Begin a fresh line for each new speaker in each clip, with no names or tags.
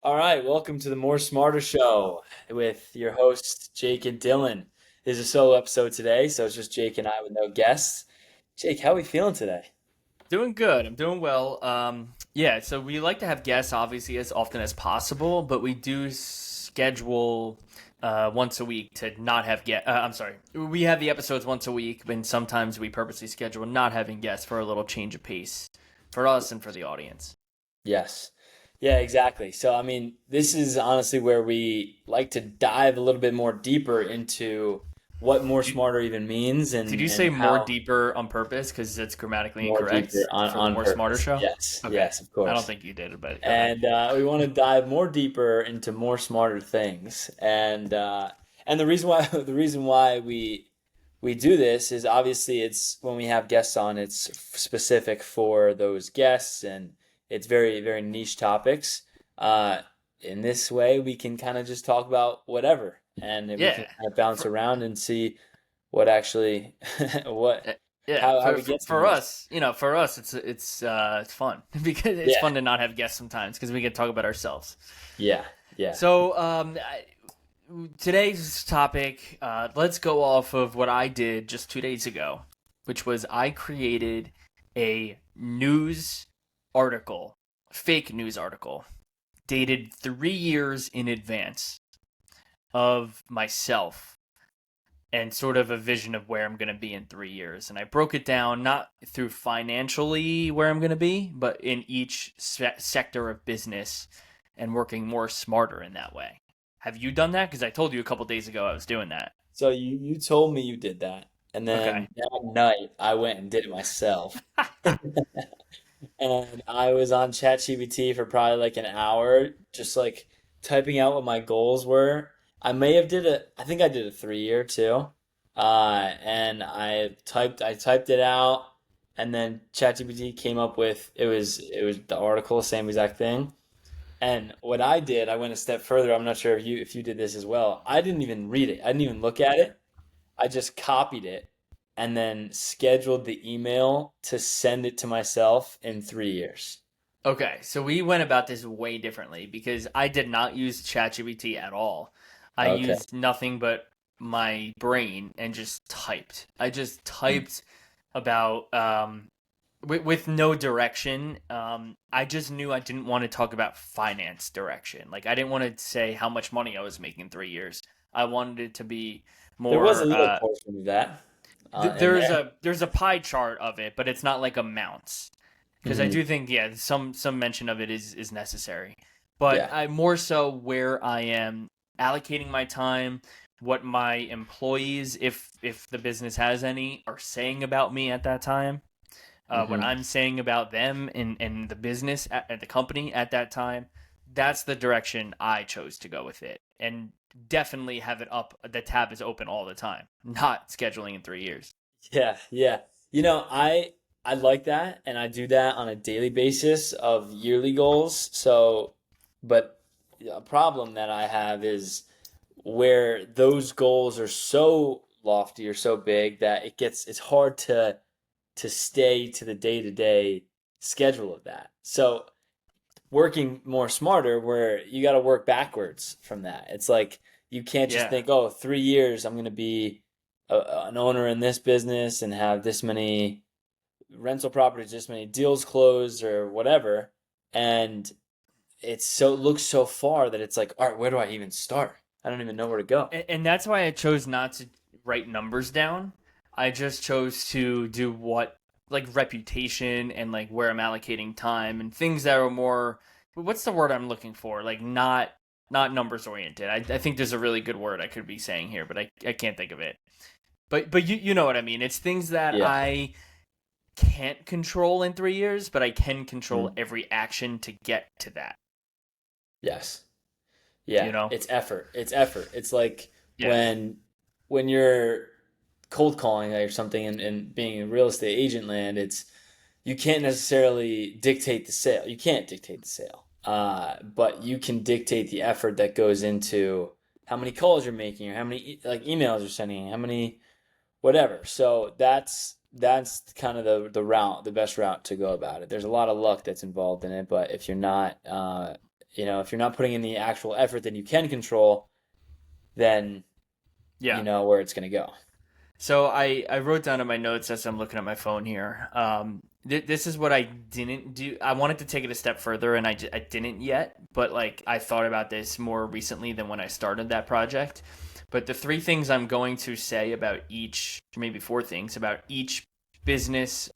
All right, welcome to the More Smarter Show with your hosts, Jake and Dylan. This is a solo episode today, so it's just Jake and I with no guests. Jake, how are we feeling today?
Doing good. I'm doing well. Yeah, so we like to have guests obviously as often as possible, but we do schedule once a week to not have guests. I'm sorry. We have the episodes once a week, and sometimes we purposely schedule not having guests for a little change of pace for us and for the audience.
Yes. Yeah, exactly. So, I mean, this is honestly where we like to dive a little bit more deeper into what more
Did you,
smarter even means
did
and,
you
and
say more
how
deeper on purpose because it's grammatically
more deeper
incorrect for the
on
More Smarter
purpose.
show?
Yes,
Okay.
yes, of
I don't
course.
think you did, but go ahead.
And we want to dive more deeper into more smarter things. And the reason why we do this is obviously it's when we have guests on, it's specific for those guests, and it's very niche topics. Uh, in this way, we can kind of just talk about whatever, and we can
Yeah.
kind of bounce
For,
around and see what actually what
Uh, Yeah,
how
for,
we
for
get to the
for
most.
us, for us, it's fun because it's
Yeah,
fun to not have guests sometimes because we can talk about ourselves.
yeah, yeah.
So today's topic, let's go off of what I did just 2 days ago, which was I created a news article, fake news article, dated 3 years in advance of myself and sort of a vision of where I'm going to be in 3 years. And I broke it down not through financially where I'm going to be, but in each sector of business and working more smarter in that way. Have you done that? Because I told you a couple days ago I was doing that.
So you told me you did that, and
Okay.
then that night I went and did it myself. And I was on ChatGPT for probably like an hour, just like typing out what my goals were. I think I did a 3 year too. And I typed it out, and then ChatGPT came up with it was the article, same exact thing. And what I did, I went a step further. I'm not sure if you did this as well. I didn't even read it. I didn't even look at it. I just copied it and then scheduled the email to send it to myself in 3 years.
Okay, so we went about this way differently because I did not use ChatGPT at all. I
Okay.
used nothing but my brain and just typed. I just
Mm.
typed about with no direction. I just knew I didn't want to talk about finance direction. Like I didn't want to say how much money I was making in 3 years. I wanted it to be
There was a
more.
little portion of that in
There's
there.
a pie chart of it, but it's not like amounts because I
Hmm.
do think some mention of it is necessary. But
Yeah.
I more so where I am allocating my time, what my employees, if the business has any, are saying about me at that time, what
Hmm.
I'm saying about them and the business at the company at that time. That's the direction I chose to go with it, and definitely have it up. The tab is open all the time, not scheduling in 3 years.
Yeah. Yeah. I like that, and I do that on a daily basis of yearly goals. So, but a problem that I have is where those goals are so lofty or so big that it's hard to stay to the day-to-day schedule of that. So working more smarter where you got to work backwards from that. It's like you can't just
Yeah.
think, oh, 3 years I'm going to be an owner in this business and have this many rental properties, this many deals closed or whatever. And it looks so far that it's like, all right, where do I even start? I don't even know where to go.
And that's why I chose not to write numbers down. I just chose to do what like reputation and like where I'm allocating time and things that are more what's the word I'm looking for? Like not numbers oriented. I think there's a really good word I could be saying here, but I can't think of it. But you know what I mean. It's things that
Yeah.
I can't control in 3 years, but I can control
Mm.
every action to get to that.
Yes.
You
Yeah,
know?
it's effort. It's effort. It's like
Yeah.
when you're cold calling or something and being a real estate agent land, it's you can't necessarily dictate the sale. You can't dictate the sale. But you can dictate the effort that goes into how many calls you're making or how many like emails you're sending, how many whatever. So that's kind of the best route to go about it. There's a lot of luck that's involved in it, but if you're not if you're not putting in the actual effort that you can control, then you
Yeah.
know where it's going to go.
So I wrote down in my notes as I'm looking at my phone here. This is what I didn't do. I wanted to take it a step further, and I didn't yet. But like I thought about this more recently than when I started that project. But the three things I'm going to say about each, maybe four things about each business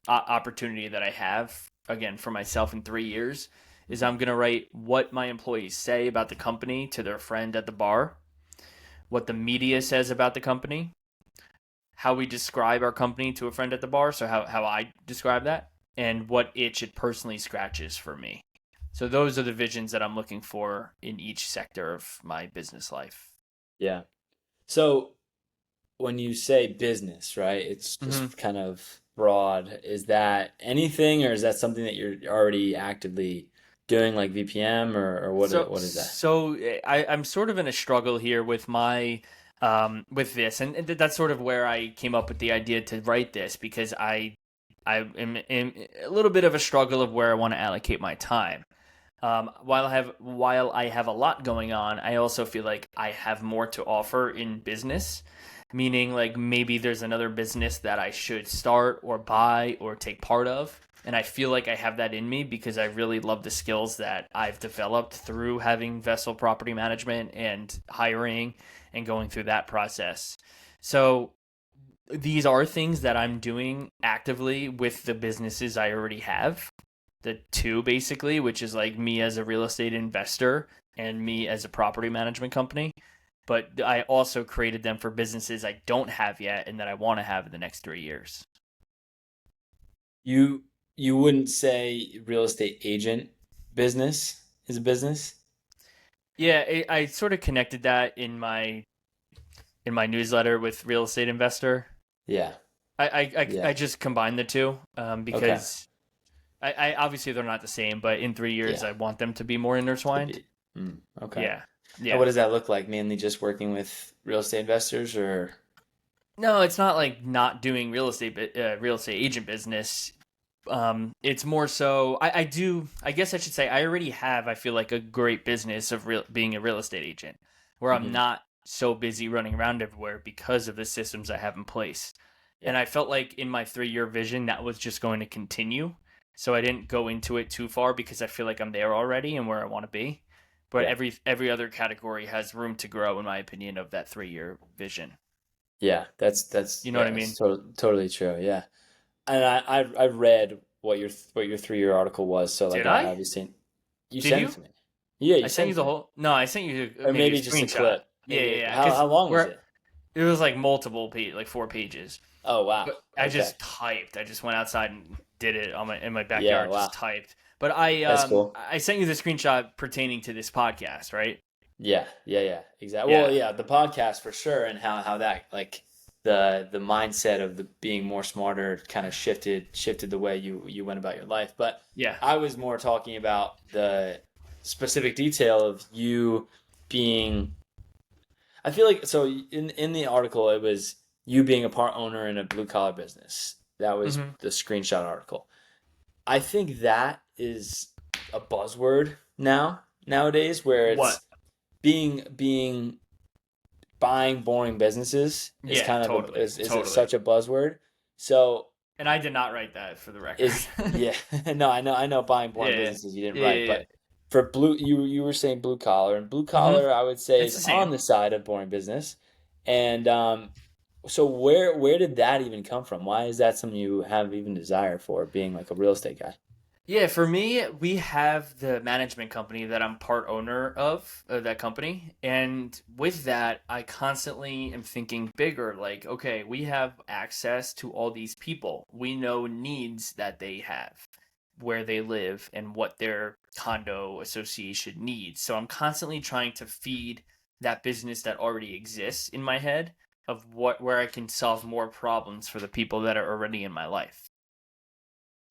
opportunity that I have, again for myself in 3 years, is I'm going to write what my employees say about the company to their friend at the bar, what the media says about the company, how we describe our company to a friend at the bar, so how I describe that, and what itch it personally scratches for me. So those are the visions that I'm looking for in each sector of my business life.
Yeah. So when you say business, right, it's
Mm-hmm.
just kind of broad. Is that anything, or is that something that you're already actively doing, like VPM, or
So
what is that?
so I'm sort of in a struggle here with my with this, and that's sort of where I came up with the idea to write this because I am in a little bit of a struggle of where I want to allocate my time. While I have a lot going on, I also feel like I have more to offer in business, meaning like maybe there's another business that I should start or buy or take part of. And I feel like I have that in me because I really love the skills that I've developed through having vessel property management and hiring and going through that process. So these are things that I'm doing actively with the businesses I already have, the two basically, which is like me as a real estate investor and me as a property management company. But I also created them for businesses I don't have yet and that I want to have in the next 3 years.
You you wouldn't say real estate agent business is a business?
Yeah, I sort of connected that in my newsletter with real estate investor.
Yeah.
I
Yeah.
just combined the two
Okay.
because I obviously they're not the same, but in 3 years
Yeah.
I want them to be more
To
intertwined.
be. Okay.
Yeah,
And what
yeah.
does that look like? Mainly just working with real estate investors, or?
No, it's not like not doing real estate agent business. It's more so I do. I guess I should say I already have. I feel like a great business of being a real estate agent, where I'm
Mhm.
not so busy running around everywhere because of the systems I have in place. And
Yeah.
I felt like in my 3 year vision that was just going to continue. So I didn't go into it too far because I feel like I'm there already and where I want to be. But
Yeah.
every other category has room to grow, in my opinion, of that 3 year vision.
Yeah. That's
You know what
yeah,
I
that's
mean?
totally true. Yeah. And I read what your 3-year article was, so like
Did
I
I?
obviously you
Did
sent it
you?
to me. Yeah, you
I sent
sent
you
it to
the
me.
whole. No, I sent you
Or
maybe a
maybe just a
screenshot.
clip.
Yeah, yeah,
Maybe
yeah.
how
Because
long was
we're
it?
it was like multiple like 4 pages.
Oh wow.
But I
Okay.
just typed. I just went outside and did it on my in my
Yeah,
backyard. Just
wow.
typed. But
That's cool.
I sent you the screenshot pertaining to this podcast, right?
Yeah, yeah. Exactly. Well,
Yeah,
yeah, the podcast for sure, and how that like the mindset of the being more smarter kind of shifted the way you went about your life. But
yeah.
I was more talking about the specific detail of you being. I feel like so in the article it was you being a part owner in a blue collar business. That was
Hmm.
the screenshot article. I think that is a buzzword nowadays where
What?
being buying boring businesses is
Yeah,
kind of
totally, totally.
such a buzzword. So
And I did not write that for the record.
is yeah, no, I know buying boring
Yeah,
businesses you didn't
yeah,
write,
yeah,
but for blue you were saying blue collar, and blue
yeah.
collar I would say
It's
is
the
on
same.
the side of boring business. And so where did that even come from? Why is that something you have even desire for, being like a real estate guy?
Yeah, for me, we have the management company that I'm part owner of, that company. And with that, I constantly am thinking bigger. Like, okay, we have access to all these people. We know needs that they have, where they live, and what their condo association needs. So I'm constantly trying to feed that business that already exists in my head of where I can solve more problems for the people that are already in my life.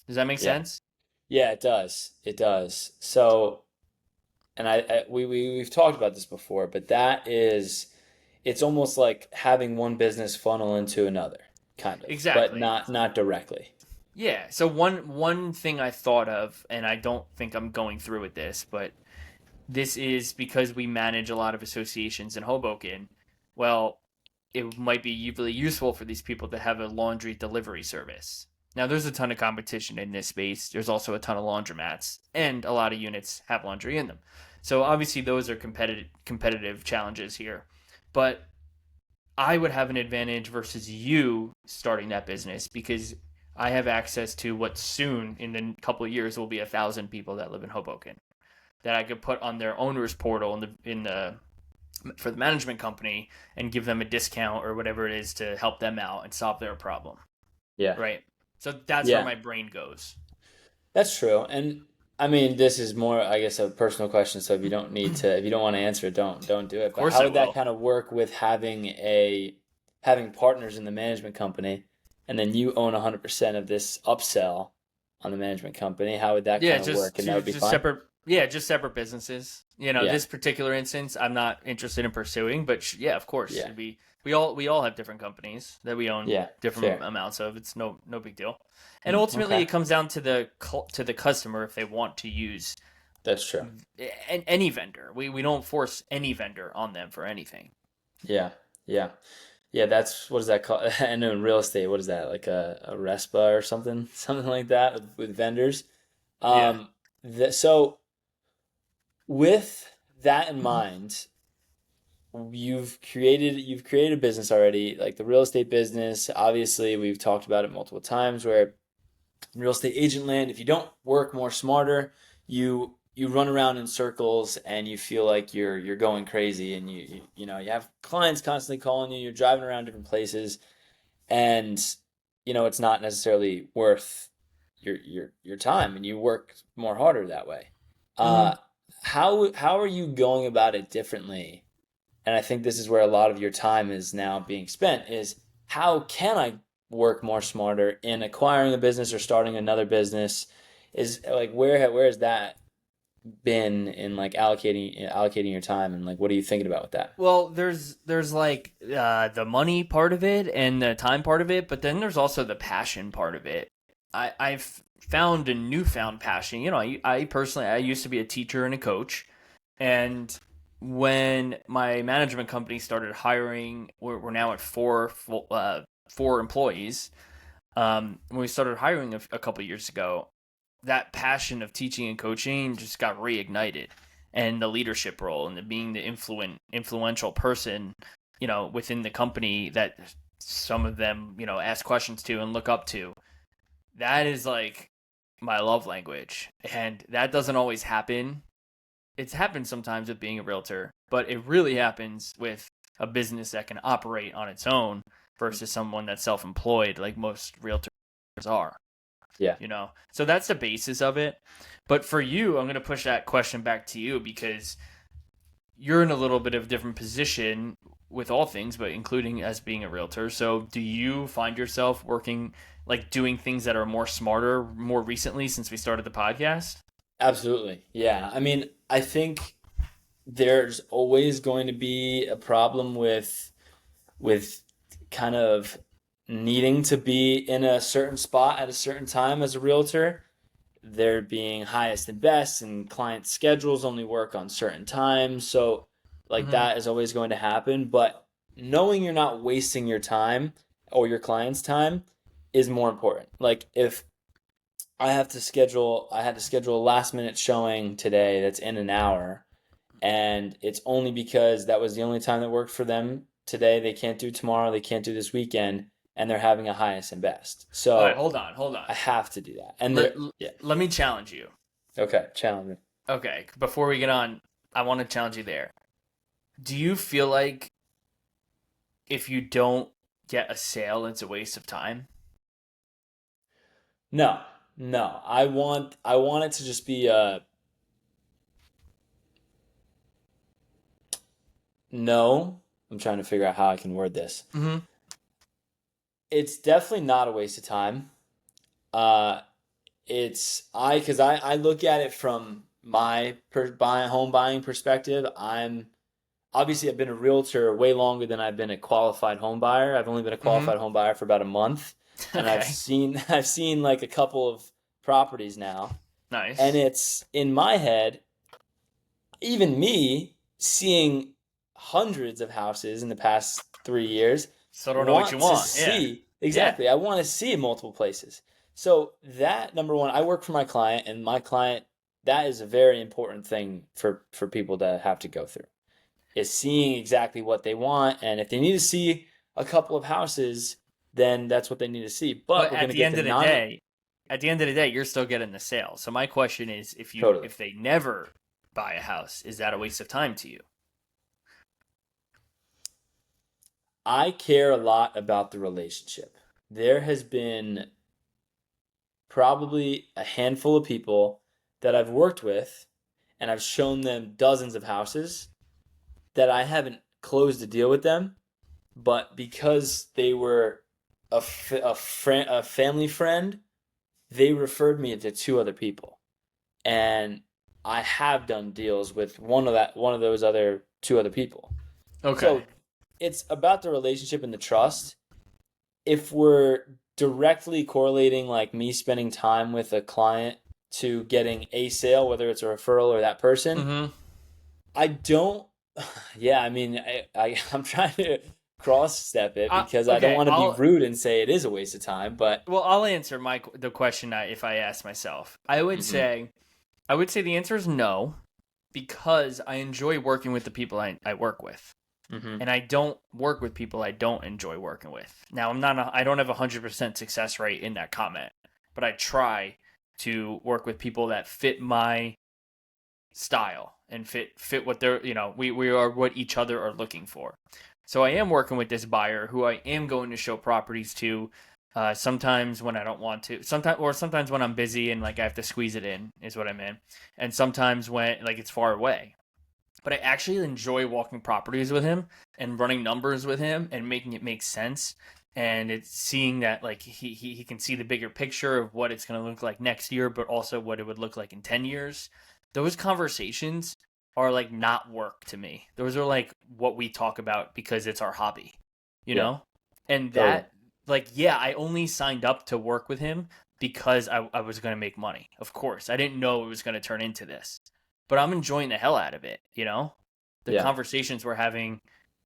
Does that make
Yeah.
sense?
Yeah, it does. It does. So, and we've talked about this before, but that is, it's almost like having one business funnel into another, kind of, but
Exactly.
not directly.
Yeah. So one thing I thought of, and I don't think I'm going through with this, but this is because we manage a lot of associations in Hoboken. Well, it might be really useful for these people to have a laundry delivery service. Now, there's a ton of competition in this space. There's also a ton of laundromats, and a lot of units have laundry in them. So obviously, those are competitive challenges here. But I would have an advantage versus you starting that business because I have access to what soon in the couple of years will be 1,000 people that live in Hoboken that I could put on their owner's portal in the for the management company and give them a discount or whatever it is to help them out and solve their problem.
Yeah.
Right. So that's where
Yeah,
my brain goes.
that's true. And I mean, this is more, I guess, a personal question. So if you don't need to, if you don't want to answer it, don't do
Of
it. But
course
how
I
would that
will.
kind of work with having partners in the management company, and then you own 100% of this upsell on the management company? How would that
Yeah,
kind of
just
work? And that would be
just
fine.
separate. Yeah, just separate businesses.
Yeah,
This particular instance, I'm not interested in pursuing, but yeah, of course,
yeah,
it'd be. We all have different companies that we own
yeah.
different
Fair.
amounts of. It's no big deal. And
Hmm,
ultimately,
okay,
it comes down to the customer if they want to use
that's true.
any vendor. We don't force any vendor on them for anything.
Yeah, yeah, yeah. That's what is that called? I know in real estate, what is that, like a RESPA or something, something like that with vendors.
Yeah.
Um, so with that in mind, you've created a business already, like the real estate business. Obviously, we've talked about it multiple times where in real estate agent land, if you don't work more smarter, you run around in circles and you feel like you're going crazy, and you have clients constantly calling you, you're driving around different places, and it's not necessarily worth your time, and you work more harder that way.
Mm-hmm.
Uh, how are you going about it differently? And I think this is where a lot of your time is now being spent, is how can I work more smarter in acquiring a business or starting another business? Is like where has that been in like allocating your time, and like what are you thinking about with that?
Well, there's like the money part of it and the time part of it, but then there's also the passion part of it. I've found a newfound passion. I personally I used to be a teacher and a coach, and when my management company started hiring, we're now at four employees. When we started hiring a couple years ago, that passion of teaching and coaching just got reignited, and the leadership role and the being the influential person within the company that some of them ask questions to and look up to, that is like my love language, and that doesn't always happen. It's happened sometimes with being a realtor, but it really happens with a business that can operate on its own versus someone that's self-employed like most realtors are.
Yeah.
So that's the basis of it. But for you, I'm going to push that question back to you because you're in a little bit of a different position with all things, but including as being a realtor. So do you find yourself working, like doing things that are more smarter more recently since we started the podcast?
Absolutely. Yeah. I mean, I think there's always going to be a problem with kind of needing to be in a certain spot at a certain time as a realtor. There being highest and best, and client schedules only work on certain times. So, like,
Mm-hmm.
that is always going to happen. But knowing you're not wasting your time or your client's time is more important. Like, if I had to schedule a last minute showing today that's in an hour, and it's only because that was the only time that worked for them today. They can't do tomorrow, they can't do this weekend, and they're having a highest and best.
All right,
So
hold on.
I have to do that. And
Let,
they're, yeah.
let me challenge you.
Okay, challenge me.
Okay, before we get on, I want to challenge you there. Do you feel like if you don't get a sale, it's a waste of time?
No, no. I want it to just be no. I'm trying to figure out how I can word this.
Mm-hmm.
It's definitely not a waste of time. Uh, because I look at it from my home buying perspective. I've been a realtor way longer than I've been a qualified home buyer. I've only been a
Mm-hmm.
qualified home buyer for about a month. and
Okay.
I've seen like a couple of properties now, and
Nice.
it's in my head, even me seeing hundreds of houses in the past 3 years,
Still don't know what you
want to
want. Yeah.
see
Yeah.
exactly. I want to see multiple places. So that number one, I work for my client, and my client, that is a very important thing for people to have to go through, is seeing exactly what they want, and if they need to see a couple of houses, then that's what they need to see. But
But
we're gonna get the non
at the end of the day, you're still getting the sale. So my question is,
totally.
if they never buy a house, is that a waste of time to you?
I care a lot about the relationship. There has been probably a handful of people that I've worked with, and I've shown them dozens of houses that I haven't closed a deal with them, but because they were a family friend, they referred me to two other people, and I have done deals with one of those other two other people.
Okay.
So it's about the relationship and the trust. If we're directly correlating like me spending time with a client to getting a sale, whether it's a referral or that person,
Mm-hmm.
I don't. Yeah, I mean, I'm trying to cross step it because I don't
Okay.
want to be rude and say it is a waste of time, but
I'll answer the question if I ask myself.
mhm,
I would say the answer is no, because I enjoy working with the people I work with.
mhm,
And I don't work with people I don't enjoy working with. Now, I don't have 100% success rate in that comment, but I try to work with people that fit my style and fit what they're, we are what each other are looking for. So I am working with this buyer who I am going to show properties to, sometimes when I don't want to, sometimes when I'm busy and like I have to squeeze it in is what I mean, and sometimes when like it's far away. But I actually enjoy walking properties with him and running numbers with him and making it make sense. And it's seeing that like he can see the bigger picture of what it's going to look like next year, but also what it would look like in 10 years. Those conversations are like not work to me. Those are like what we talk about because it's our hobby, you
yeah,
know? And
totally,
that, like, yeah, I only signed up to work with him because I was going to make money. Of course, I didn't know it was going to turn into this, but I'm enjoying the hell out of it, you know? The
yeah.
conversations we're having,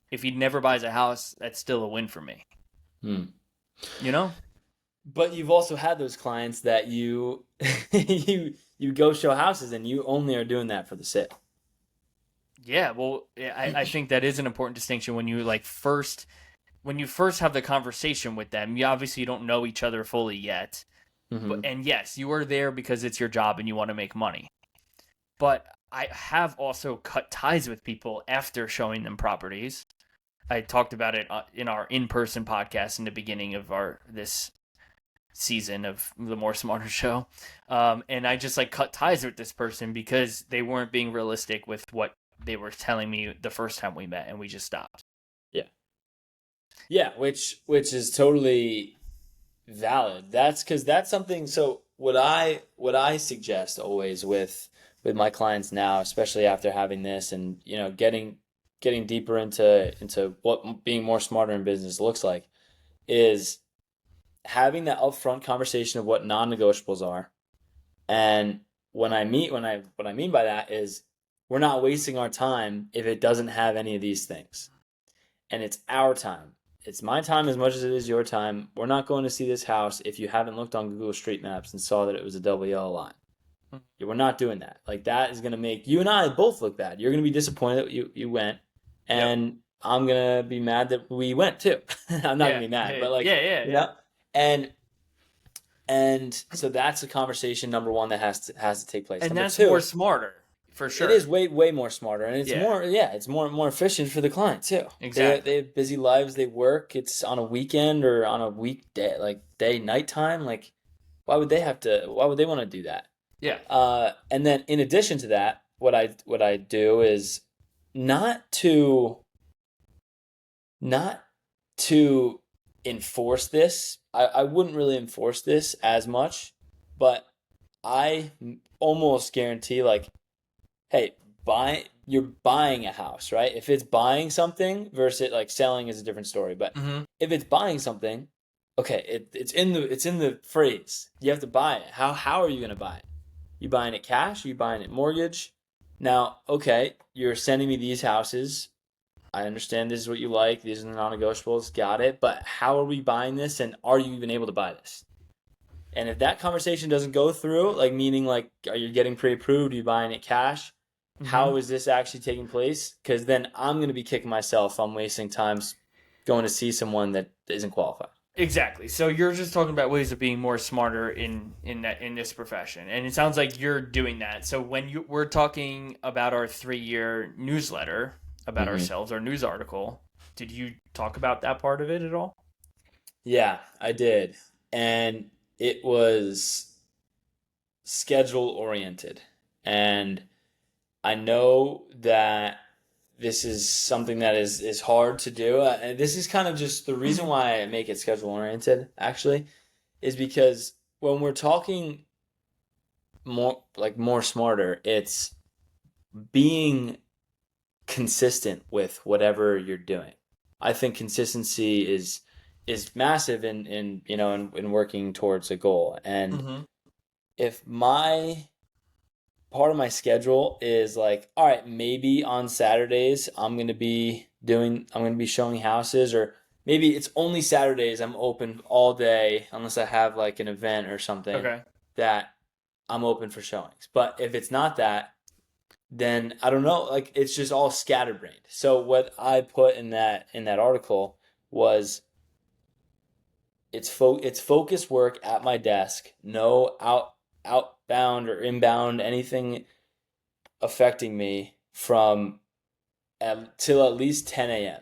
if he never buys a house, that's still a win for me,
Hmm.
you know?
But you've also had those clients that you you go show houses and you only are doing that for the sale.
Yeah, well, I think that is an important distinction when you when you first have the conversation with them. You obviously don't know each other fully yet, but
Hmm.
and yes, you are there because it's your job and you want to make money. But I have also cut ties with people after showing them properties. I talked about it in our in-person podcast in the beginning of our this season of the More Smarter Show. And I just like cut ties with this person because they weren't being realistic with what they were telling me the first time we met, and we just stopped.
Yeah. Yeah, which is totally valid. That's because that's something. So what I suggest always with my clients now, especially after having this, and getting deeper into what being more smarter in business looks like, is having that upfront conversation of what non-negotiables are. And what I mean by that is we're not wasting our time if it doesn't have any of these things, and it's our time. It's my time as much as it is your time. We're not going to see this house if you haven't looked on Google Street Maps and saw that it was a double yellow line. Yeah, we're not doing that. Like that is going to make you and I both look bad. You're going to be disappointed that you went,
Yep.
and I'm going to be mad that we went too. I'm not going
Yeah.
to be mad,
Yeah.
but like,
Yeah. Yeah.
you
Yeah.
know, and and so that's a conversation number one that has to take place.
And
Number
that's more
two,
smarter for
it
sure.
is way more smarter, and it's
Yeah.
more it's more efficient for the client too. They
Exactly.
have busy lives. They work. It's on a weekend or on a weekday, like day nighttime. Like why would they have to? Why would they want to do that?
Yeah.
And then in addition to that, what I do is not to not to enforce this. I wouldn't really enforce this as much, but I almost guarantee like, hey, you're buying a house, right? If it's buying something versus like selling is a different story, but
Mm-hmm.
if it's buying something, okay, it's in the phrase. You have to buy it. How are you gonna buy it? You buying it cash? Are you buying it mortgage? Now, okay, you're sending me these houses. I understand this is what you like. These are the non-negotiables. Got it. But how are we buying this, and are you even able to buy this? And if that conversation doesn't go through, like meaning like, are you getting pre-approved? Are you buying it cash?
Mm-hmm.
How is this actually taking place? Because then I'm going to be kicking myself if I'm wasting time going to see someone that isn't qualified.
Exactly. So you're just talking about ways of being more smarter in this profession, and it sounds like you're doing that. So when we're talking about our 3-year newsletter about
Hmm.
ourselves, our news article, did you talk about that part of it at all?
Yeah, I did. And it was schedule oriented. And I know that this is something that is hard to do. And this is kind of just the reason why I make it schedule oriented, actually, is because when we're talking more smarter, it's being consistent with whatever you're doing. I think consistency is massive in working towards a goal. And
Mm-hmm.
if my part of my schedule is like, all right, maybe on Saturdays I'm gonna be showing houses, or maybe it's only Saturdays I'm open all day unless I have like an event or something
Okay.
that I'm open for showings. But if it's not that, then I don't know, like it's just all scatterbrained. So what I put in that article was it's focused work at my desk, no outbound or inbound anything affecting me from till at least 10 a.m.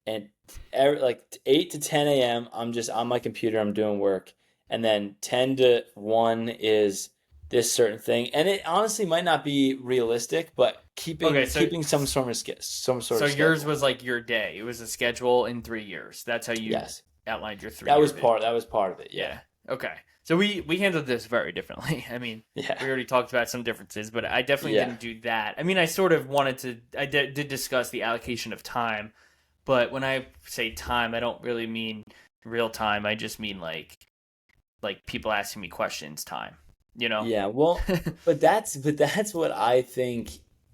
And like 8 to 10 a.m. I'm just on my computer, I'm doing work, and then 10 to 1 is this certain thing. And it honestly might not be realistic, but
Okay.
keeping some sort
So
of
yours
schedule.
was like your day. It was a schedule in 3 years. That's how you
Yes,
outlined your 3-year vision.
that was part of it. Yeah,
Yeah. Okay. So we handled this very differently. I mean,
yeah,
we already talked about some differences, but I definitely
yeah.
didn't do that. I mean, I sort of wanted to. Did discuss the allocation of time, but when I say time, I don't really mean real time. I just mean like people asking me questions time. You know.
Yeah, well, but that's what I think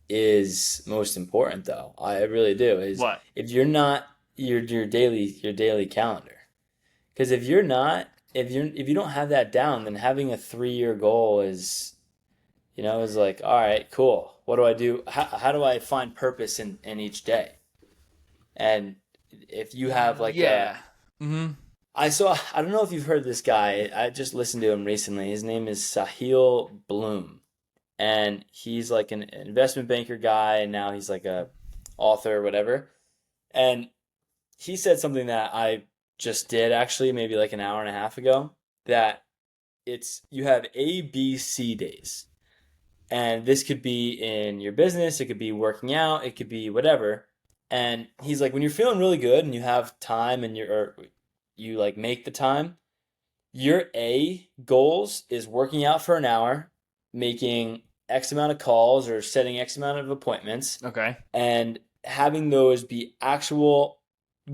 is most important though. I really do. Is
What?
if you're not your daily calendar. Because if you're not if you don't have that down, then having a 3-year goal is like, all right, cool. What do I do? How do I find purpose in each day? And if you have like a
Yeah. Mm-hmm.
I don't know if you've heard this guy. I just listened to him recently. His name is Sahil Bloom, and he's like an investment banker guy, and now he's like a author or whatever. And he said something that I just did actually maybe like an hour and a half ago, that it's you have A, B, C days. And this could be in your business, it could be working out, it could be whatever. And he's like, when you're feeling really good and you have time and you like make the time, your A goals is working out for an hour, making X amount of calls or setting X amount of appointments,
Okay.
and having those be actual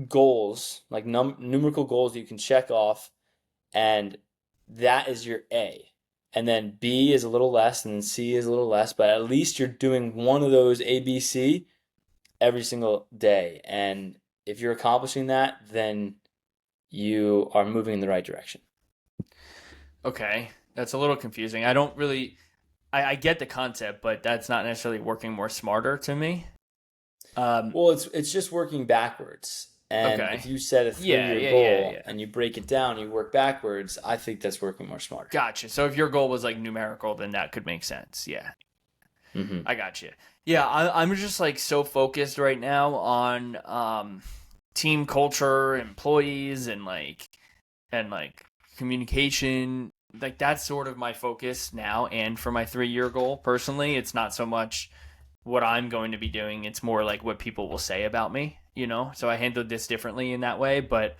goals, like numerical goals that you can check off, and that is your A. And then B is a little less, and then C is a little less, but at least you're doing one of those A, B, C every single day. And if you're accomplishing that, then you are moving in the right direction.
Okay. That's a little confusing. I don't really. I get the concept, but that's not necessarily working more smarter to me. Um.
Well, it's just working backwards. And if
Okay.
you set a three
Yeah.
year
Yeah. Yeah.
goal
Yeah.
and you break it down, you work backwards, I think that's working more smarter.
Gotcha. So if your goal was like numerical, then that could make sense. Yeah,
Hmm.
I got you. Yeah, I'm just like so focused right now on team culture, employees, and like communication. Like that's sort of my focus now. And for my 3-year goal, personally, it's not so much what I'm going to be doing. It's more like what people will say about me. So I handled this differently in that way, but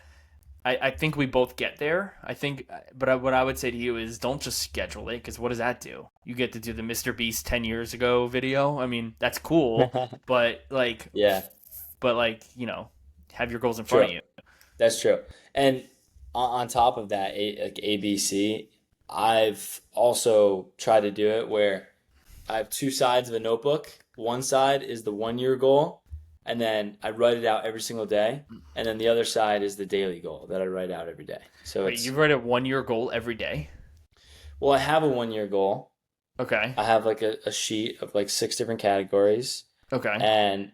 I think we both get there. I think, but what I would say to you is don't just schedule it because what does that do? You get to do the Mr. Beast 10 years ago video. I mean, that's cool, but
Yeah,
but like, have your goals in front
true.
of you.
That's true. And on top of that, like ABC, I've also tried to do it where I have two sides of a notebook. One side is the 1 year goal, and then I write it out every single day. And then the other side is the daily goal that I write out every day. So
Wait,
it's,
you write a 1 year goal every day?
well, I have a 1 year goal.
Okay.
I have like a sheet of like six different categories.
Okay.
And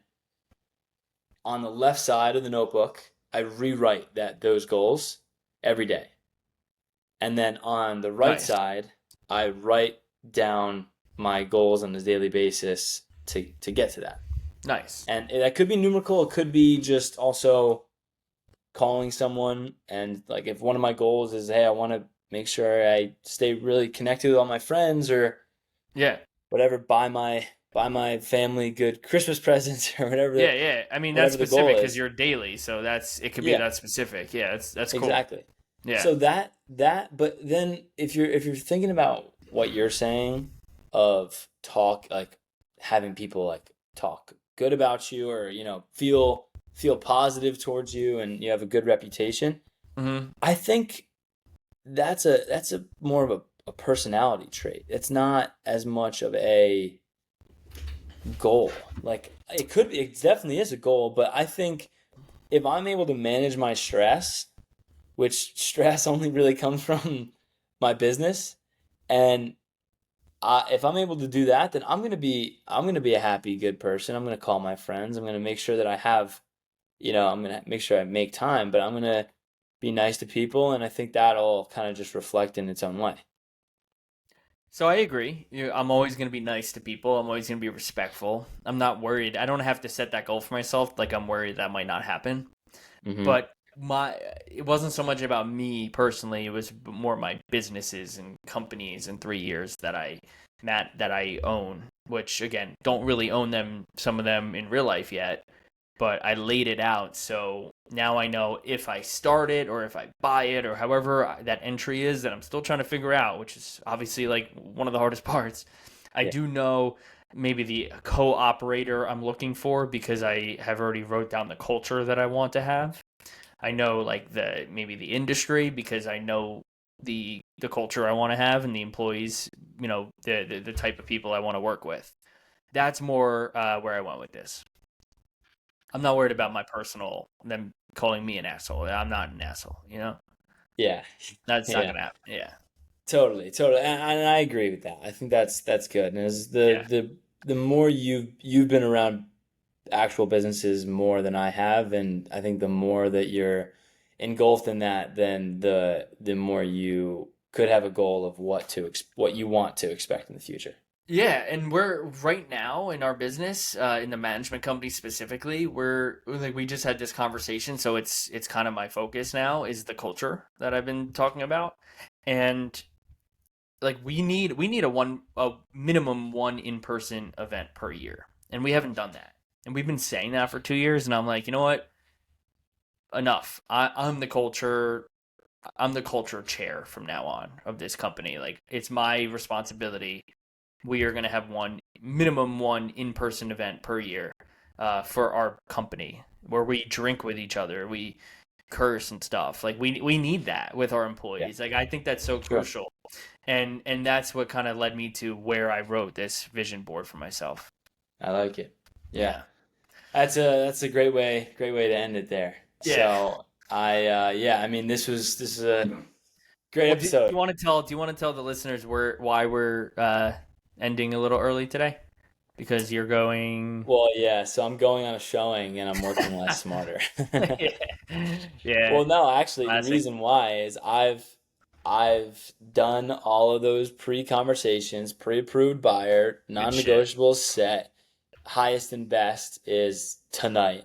on the left side of the notebook, I rewrite those goals every day. And then on the right
Nice.
side, I write down my goals on a daily basis to get to that.
Nice.
And that could be numerical, it could be just also calling someone. And like if one of my goals is, hey, I want to make sure I stay really connected with all my friends or
Yeah.
whatever, buy my family good Christmas presents or
Yeah, yeah. I mean, that's
whatever the goal
specific because
is.
you're daily, so it could be
Yeah,
that specific. Yeah, that's cool.
exactly.
Yeah.
So but then if you're thinking about what you're saying of talk like having people like talk good about you or feel positive towards you and you have a good reputation,
Mm-hmm.
I think that's a more of a personality trait. It's not as much of a goal. Like it definitely is a goal, but I think if I'm able to manage my stress, which stress only really comes from my business, and if I'm able to do that, then I'm gonna be a happy, good person. I'm gonna call my friends. I'm gonna make sure that I have, I'm gonna make sure I make time, but I'm gonna be nice to people, and I think that'll kind of just reflect in its own way.
So I agree. I'm always going to be nice to people. I'm always going to be respectful. I'm not worried. I don't have to set that goal for myself. Like I'm worried that might not happen.
Hmm.
But it wasn't so much about me personally. It was more my businesses and companies in 3 years that I own, which again don't really own them. Some of them in real life yet, but I laid it out. So now I know if I start it or if I buy it or however that entry is that I'm still trying to figure out, which is obviously like one of the hardest parts. I
Yeah.
do know maybe the co-operator I'm looking for because I have already wrote down the culture that I want to have. I know like the maybe the industry because I know the culture I want to have and the employees, the type of people I want to work with. That's more where I went with this. I'm not worried about my personal them calling me an asshole. I'm not an asshole.
Yeah.
That's not
Yeah.
gonna happen. Yeah.
Totally, totally, and I agree with that. I think that's good. And as
Yeah.
the more you've been around actual businesses more than I have, and I think the more that you're engulfed in that, then the more you could have a goal of what you want to expect in the future.
Yeah, and we're right now in our business, in the management company specifically, we're like we just had this conversation, so it's kind of my focus now is the culture that I've been talking about. And like we need a minimum one in-person event per year. And we haven't done that. And we've been saying that for 2 years, and I'm like, you know what? Enough. I'm the culture chair from now on of this company. Like it's my responsibility. We are going to have one in-person event per year for our company where we drink with each other, we curse and stuff. Like we need that with our
Yeah,
employees. Like I think that's so
sure.
crucial, and that's what kind of led me to where I wrote this vision board for myself.
I like it. Yeah,
Yeah,
that's a great way to end it there.
yeah.
So yeah, I mean this is a great
Well, do
episode.
you want to tell? Do you want to tell the listeners why we're ending a little early today? Because you're going.
Well, yeah, so I'm going on a showing and I'm working less smarter.
Yeah. Yeah,
Well, no, actually, the
classic.
reason why is I've done all of those pre-conversations, pre-approved buyer,
Good shit.
non-negotiables set. Highest and best is tonight,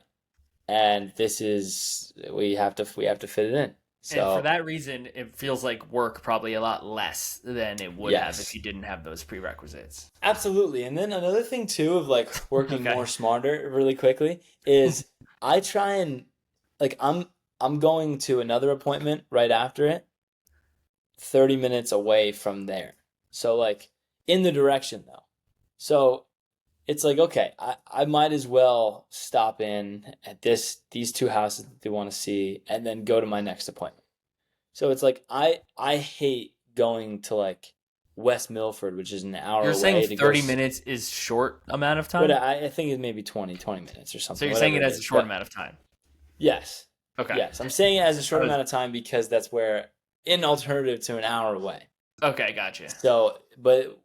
and this is we have to fit it in.
And for
So,
that reason, it feels like work probably a lot less than it would have if
yes.
you didn't have those prerequisites.
Absolutely. And then another thing too of like working
Okay.
more smarter really quickly is I try and like I'm going to another appointment right after it, 30 minutes away from there. So like in the direction though. So it's like okay, I might as well stop in at these two houses that they want to see and then go to my next appointment. So it's like I hate going to like West Milford, which is an hour
You're saying
away to go.
30 minutes is short amount of
But
time?
I think it's maybe 20 minutes or
So
something,
you're saying
whatever
it
it
as a
is.
short
But
amount of time.
yes,
Okay.
yes, I'm saying it as a
I
short
was
amount of time because that's where an alternative to an hour away.
okay, gotcha.
So, but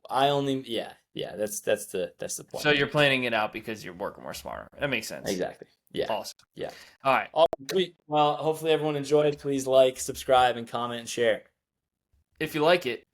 yeah, that's the
So
point.
you're planning it out because you're working more smarter. That makes sense.
Exactly. Yeah.
Awesome.
Yeah.
All right.
All right, sweet. Well, hopefully everyone enjoyed. Please like, subscribe, and comment and share.
If you like it,